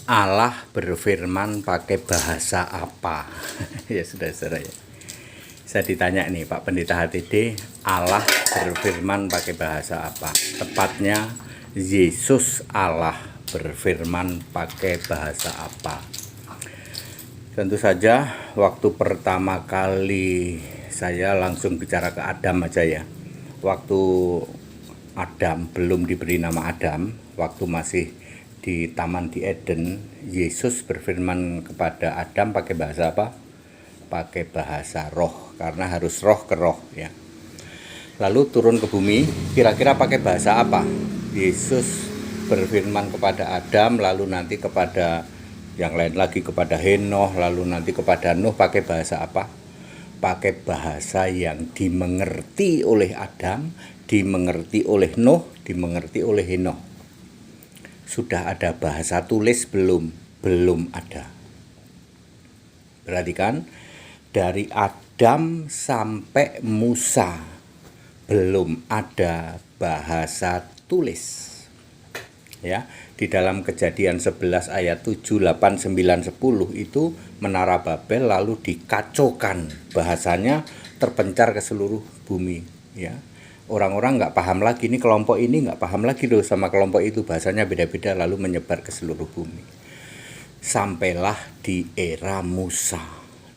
Allah berfirman pakai bahasa apa? Ya sudah saudara ya. Saya ditanya nih Pak Pendeta HTD, Allah berfirman pakai bahasa apa? Tepatnya Yesus Allah berfirman pakai bahasa apa? Tentu saja waktu pertama kali saya langsung bicara ke Adam aja ya. Waktu Adam belum diberi nama Adam, waktu masih di Taman di Eden, Yesus berfirman kepada Adam pakai bahasa apa? Pakai bahasa roh, karena harus roh ke roh ya. Lalu turun ke bumi, kira-kira pakai bahasa apa? Yesus berfirman kepada Adam, lalu nanti kepada yang lain lagi, kepada Henoh, lalu nanti kepada Nuh, pakai bahasa apa? Pakai bahasa yang dimengerti oleh Adam, dimengerti oleh Nuh, dimengerti oleh Henoh. Sudah ada bahasa tulis belum? Belum ada. Perhatikan, dari Adam sampai Musa belum ada bahasa tulis. Ya, di dalam Kejadian 11 ayat 7, 8, 9, 10 itu Menara Babel lalu dikacaukan, bahasanya terpencar ke seluruh bumi ya. Orang-orang nggak paham lagi, ini kelompok ini nggak paham lagi loh sama kelompok itu, bahasanya beda-beda, lalu menyebar ke seluruh bumi. Sampailah di era Musa.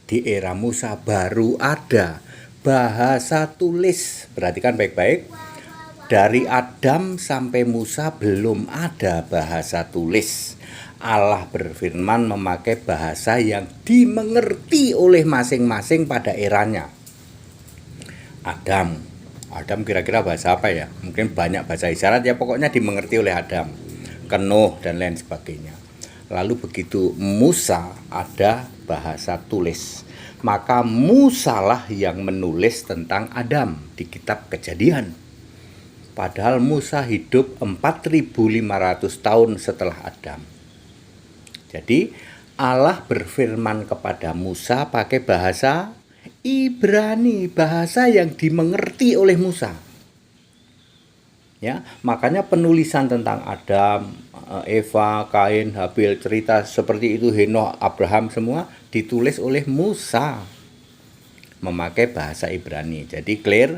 Di era Musa baru ada bahasa tulis. Perhatikan baik-baik. Dari Adam sampai Musa belum ada bahasa tulis. Allah berfirman memakai bahasa yang dimengerti oleh masing-masing pada eranya. Adam kira-kira bahasa apa ya? Mungkin banyak bahasa isyarat ya, pokoknya dimengerti oleh Adam. Nuh dan lain sebagainya. Lalu begitu Musa ada bahasa tulis. Maka Musalah yang menulis tentang Adam di kitab Kejadian. Padahal Musa hidup 4.500 tahun setelah Adam. Jadi Allah berfirman kepada Musa pakai bahasa Ibrani, bahasa yang dimengerti oleh Musa. Ya, makanya penulisan tentang Adam, Eva, Kain, Habil, cerita seperti itu, Henoh, Abraham semua ditulis oleh Musa memakai bahasa Ibrani. Jadi clear,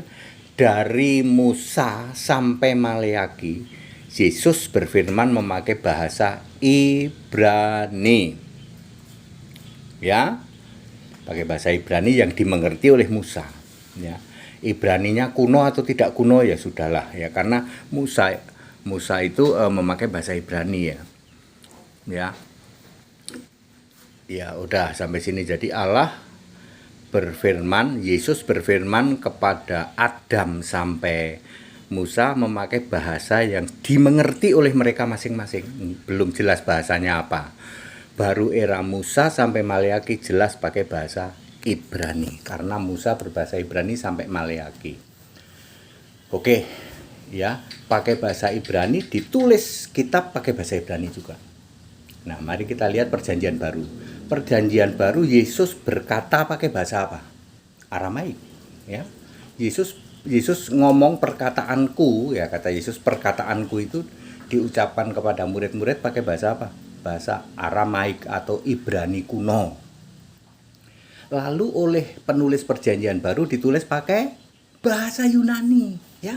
dari Musa sampai Maleaki Yesus berfirman memakai bahasa Ibrani. Ya, pakai bahasa Ibrani yang dimengerti oleh Musa. Ya, Ibraninya kuno atau tidak kuno ya sudahlah ya, karena Musa itu memakai bahasa Ibrani ya. Ya, ya udah sampai sini. Jadi Allah berfirman, Yesus berfirman kepada Adam sampai Musa memakai bahasa yang dimengerti oleh mereka masing-masing. Belum jelas bahasanya apa. Baru era Musa sampai Maleaki jelas pakai bahasa Ibrani, karena Musa berbahasa Ibrani sampai Maleaki. Oke, ya, pakai bahasa Ibrani, ditulis kitab pakai bahasa Ibrani juga. Nah, mari kita lihat Perjanjian Baru. Perjanjian Baru Yesus berkata pakai bahasa apa? Aramaik, ya. Yesus ngomong perkataanku, ya, kata Yesus, perkataanku itu diucapkan kepada murid-murid pakai bahasa apa? Bahasa Aramaik atau Ibrani kuno. Lalu oleh penulis Perjanjian Baru ditulis pakai bahasa Yunani, ya.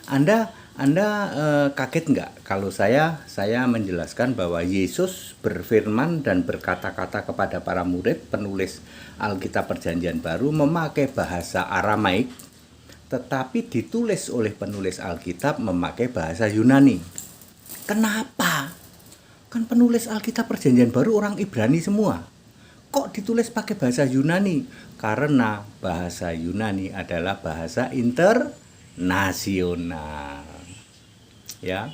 Anda kaget nggak kalau saya menjelaskan bahwa Yesus berfirman dan berkata-kata kepada para murid, penulis Alkitab Perjanjian Baru memakai bahasa Aramaik, tetapi ditulis oleh penulis Alkitab memakai bahasa Yunani. Kenapa? Kan penulis Alkitab Perjanjian Baru orang Ibrani semua. Kok ditulis pakai bahasa Yunani? Karena bahasa Yunani adalah bahasa internasional. Ya,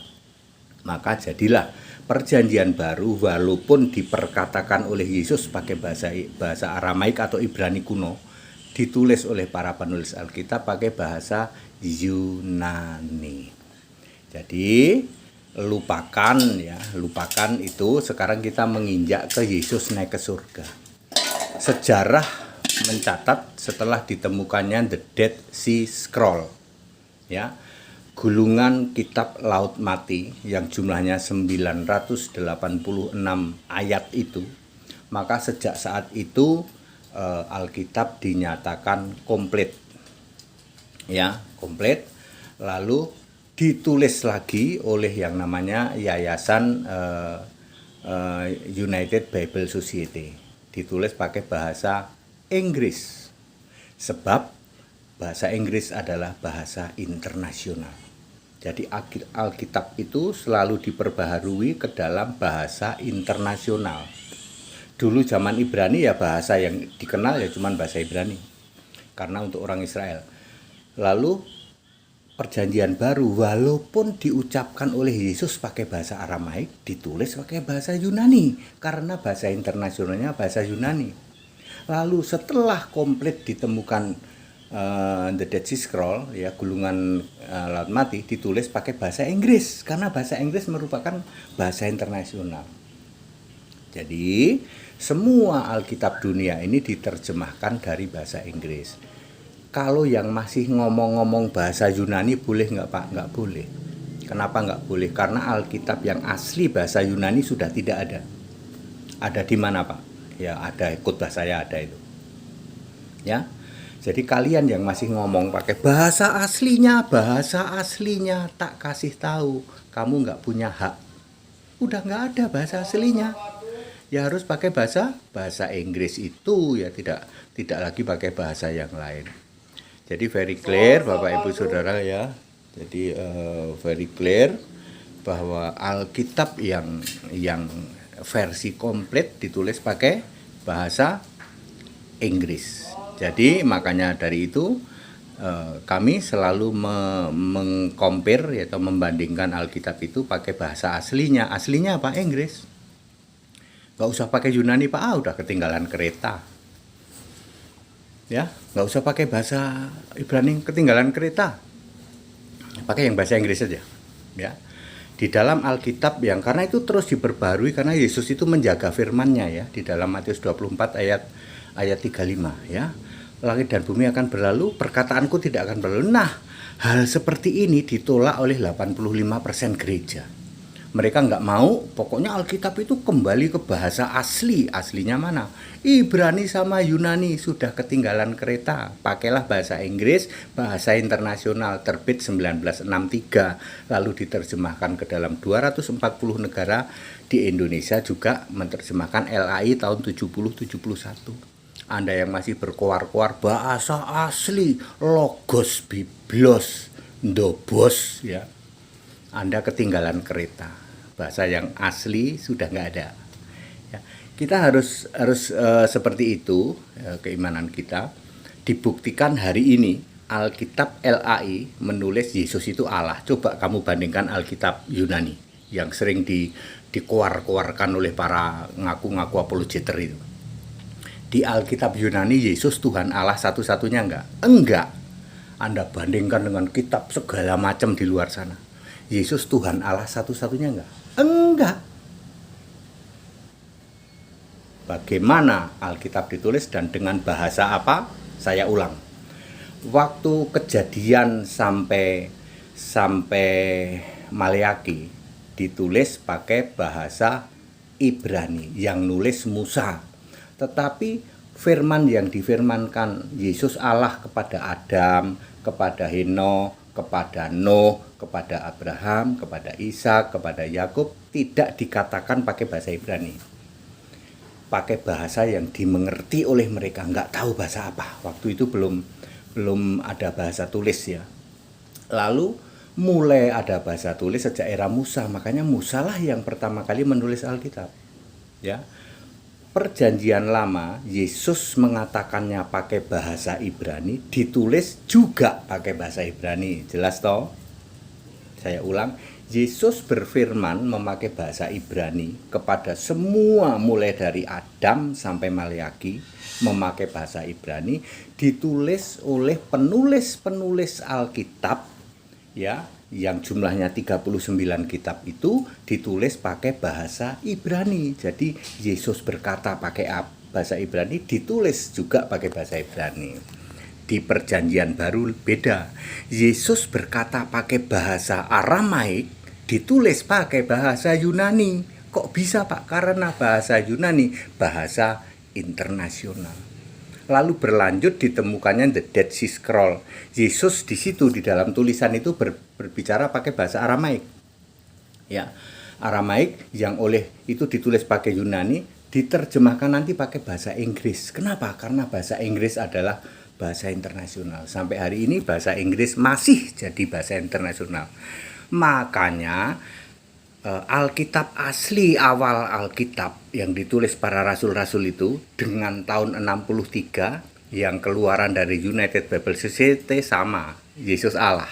maka jadilah Perjanjian Baru walaupun diperkatakan oleh Yesus pakai bahasa Aramaik atau Ibrani kuno, ditulis oleh para penulis Alkitab pakai bahasa Yunani. Jadi lupakan itu, sekarang kita menginjak ke Yesus naik ke surga. Sejarah mencatat setelah ditemukannya The Dead Sea Scroll, ya, gulungan kitab Laut Mati yang jumlahnya 986 ayat itu, maka sejak saat itu Alkitab dinyatakan komplit. Ya, komplit. Lalu ditulis lagi oleh yang namanya Yayasan United Bible Society. Ditulis pakai bahasa Inggris. Sebab bahasa Inggris adalah bahasa internasional. Jadi Alkitab itu selalu diperbaharui ke dalam bahasa internasional. Dulu zaman Ibrani ya bahasa yang dikenal ya cuman bahasa Ibrani. Karena untuk orang Israel. Lalu Perjanjian Baru walaupun diucapkan oleh Yesus pakai bahasa Aramaik, ditulis pakai bahasa Yunani karena bahasa internasionalnya bahasa Yunani. Lalu setelah komplit ditemukan The Dead Sea Scroll, ya gulungan Laut Mati, ditulis pakai bahasa Inggris karena bahasa Inggris merupakan bahasa internasional. Jadi semua Alkitab dunia ini diterjemahkan dari bahasa Inggris. Kalau yang masih ngomong-ngomong bahasa Yunani boleh nggak Pak? Nggak boleh. Kenapa nggak boleh? Karena Alkitab yang asli bahasa Yunani sudah tidak ada. Ada di mana Pak? Ya ada, khotbah saya ada itu. Ya. Jadi kalian yang masih ngomong pakai bahasa aslinya, tak kasih tahu, kamu nggak punya hak. Udah nggak ada bahasa aslinya. Ya harus pakai bahasa Inggris itu ya, tidak lagi pakai bahasa yang lain. Jadi very clear Bapak Ibu Saudara ya. Jadi very clear bahwa Alkitab yang versi komplit ditulis pakai bahasa Inggris. Jadi makanya dari itu kami selalu mengcompare atau membandingkan Alkitab itu pakai bahasa aslinya. Aslinya apa? Inggris. Nggak usah pakai Yunani Pak, udah ketinggalan kereta. Ya, nggak usah pakai bahasa Ibrani, ketinggalan kereta. Pakai yang bahasa Inggris saja. Ya. Di dalam Alkitab yang karena itu terus diperbarui karena Yesus itu menjaga firman-Nya ya di dalam Matius 24 ayat 35 ya. Langit dan bumi akan berlalu, perkataanku tidak akan berlalu. Nah, hal seperti ini ditolak oleh 85% gereja. Mereka nggak mau, pokoknya Alkitab itu kembali ke bahasa asli. Aslinya mana? Ibrani sama Yunani sudah ketinggalan kereta. Pakailah bahasa Inggris, bahasa internasional terbit 1963. Lalu diterjemahkan ke dalam 240 negara. Di Indonesia juga menerjemahkan LAI tahun 70-71. Anda yang masih berkoar-koar bahasa asli, logos, biblos, ndobos ya. Anda ketinggalan kereta. Bahasa yang asli sudah nggak ada. Ya, kita harus seperti itu keimanan kita. Dibuktikan hari ini Alkitab LAI menulis Yesus itu Allah. Coba kamu bandingkan Alkitab Yunani yang sering dikoar-koarkan oleh para ngaku-ngaku apologeter itu. Di Alkitab Yunani Yesus Tuhan Allah satu-satunya enggak? Enggak. Anda bandingkan dengan kitab segala macam di luar sana. Yesus Tuhan Allah satu-satunya enggak? Enggak. Bagaimana Alkitab ditulis dan dengan bahasa apa? Saya ulang. Waktu Kejadian sampai Maleaki ditulis pakai bahasa Ibrani yang nulis Musa. Tetapi firman yang difirmankan Yesus Allah kepada Adam, kepada Henokh, kepada Nuh, kepada Abraham, kepada Ishak, kepada Yakub tidak dikatakan pakai bahasa Ibrani. Pakai bahasa yang dimengerti oleh mereka, nggak tahu bahasa apa. Waktu itu belum ada bahasa tulis ya. Lalu mulai ada bahasa tulis sejak era Musa, makanya Musa lah yang pertama kali menulis Alkitab. Ya. Perjanjian Lama, Yesus mengatakannya pakai bahasa Ibrani, ditulis juga pakai bahasa Ibrani. Jelas toh? Saya ulang, Yesus berfirman memakai bahasa Ibrani kepada semua mulai dari Adam sampai Maleaki, memakai bahasa Ibrani, ditulis oleh penulis-penulis Alkitab ya, yang jumlahnya 39 kitab itu ditulis pakai bahasa Ibrani. Jadi Yesus berkata pakai bahasa Ibrani, ditulis juga pakai bahasa Ibrani. Di Perjanjian Baru beda. Yesus berkata pakai bahasa Aramaik, ditulis pakai bahasa Yunani. Kok bisa, Pak? Karena bahasa Yunani bahasa internasional. Lalu berlanjut ditemukannya The Dead Sea Scroll. Yesus di situ di dalam tulisan itu berbicara pakai bahasa Aramaik. Ya, Aramaik yang oleh itu ditulis pakai Yunani, diterjemahkan nanti pakai bahasa Inggris. Kenapa? Karena bahasa Inggris adalah bahasa internasional. Sampai hari ini bahasa Inggris masih jadi bahasa internasional. Makanya Alkitab asli, awal Alkitab yang ditulis para rasul-rasul itu dengan tahun 63 yang keluaran dari United Bible Society sama, Yesus Allah.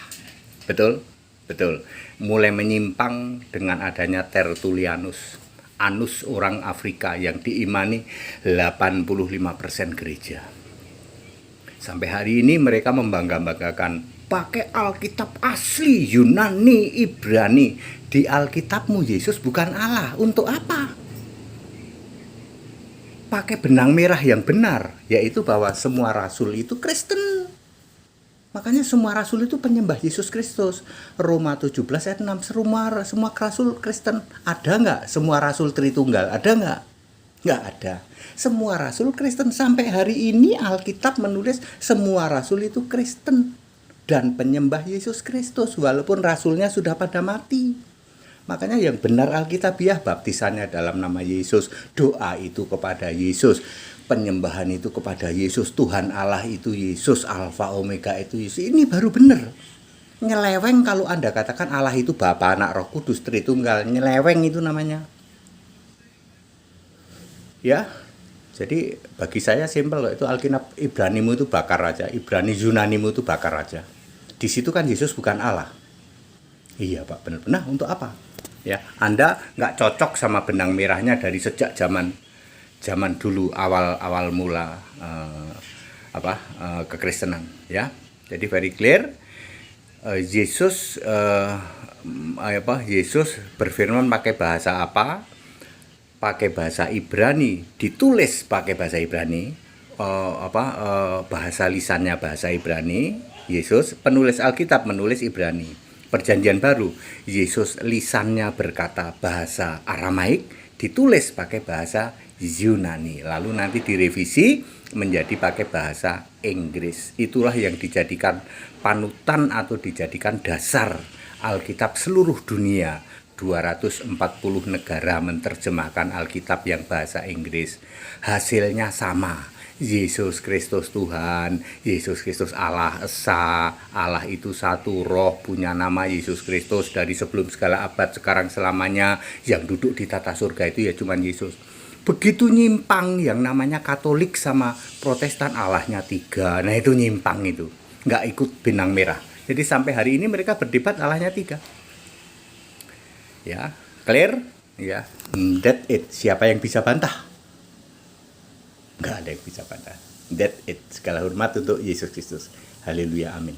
Betul? Betul. Mulai menyimpang dengan adanya Tertullianus, Anus orang Afrika yang diimani 85% gereja. Sampai hari ini mereka membangga-banggakan pakai Alkitab asli Yunani, Ibrani. Di Alkitabmu Yesus bukan Allah. Untuk apa? Pakai benang merah yang benar, yaitu bahwa semua rasul itu Kristen. Makanya semua rasul itu penyembah Yesus Kristus. Roma 17 ayat 6, semua rasul Kristen. Ada nggak semua rasul Tritunggal? Ada nggak? Nggak ada. Semua rasul Kristen. Sampai hari ini Alkitab menulis semua rasul itu Kristen dan penyembah Yesus Kristus, walaupun rasulnya sudah pada mati. Makanya yang benar Alkitabiah, baptisannya dalam nama Yesus, doa itu kepada Yesus, penyembahan itu kepada Yesus, Tuhan Allah itu Yesus, Alfa Omega itu Yesus. Ini baru benar. Nyeleweng kalau Anda katakan Allah itu Bapa, Anak, Roh Kudus, Tritunggal. Nyeleweng itu namanya. Ya, jadi bagi saya simpel kok, itu Alkitab Ibranimu itu bakar aja, Ibrani Yunanimu itu bakar aja. Di situ kan Yesus bukan Allah. Iya Pak, benar-benar untuk apa? Ya, Anda nggak cocok sama benang merahnya dari sejak zaman dulu awal mula kekristenan. Ya, jadi very clear. Yesus berfirman pakai bahasa apa? Pakai bahasa Ibrani, ditulis pakai bahasa Ibrani, bahasa lisannya bahasa Ibrani. Yesus, penulis Alkitab menulis Ibrani. Perjanjian Baru, Yesus lisannya berkata bahasa Aramaik, ditulis pakai bahasa Yunani. Lalu nanti direvisi menjadi pakai bahasa Inggris. Itulah yang dijadikan panutan atau dijadikan dasar Alkitab seluruh dunia. 240 negara menerjemahkan Alkitab yang bahasa Inggris. Hasilnya sama. Yesus Kristus Tuhan, Yesus Kristus Allah Esa, Allah itu satu, roh punya nama Yesus Kristus dari sebelum segala abad, sekarang selamanya. Yang duduk di tata surga itu ya cuman Yesus. Begitu nyimpang yang namanya Katolik sama Protestan, Allahnya tiga. Nah itu nyimpang itu, nggak ikut benang merah. Jadi sampai hari ini mereka berdebat Allahnya tiga. Ya, clear? Ya, that it. Siapa yang bisa bantah? Nggak ada yang bisa bantah. That it. Segala hormat untuk Yesus Kristus. Haleluya, amin.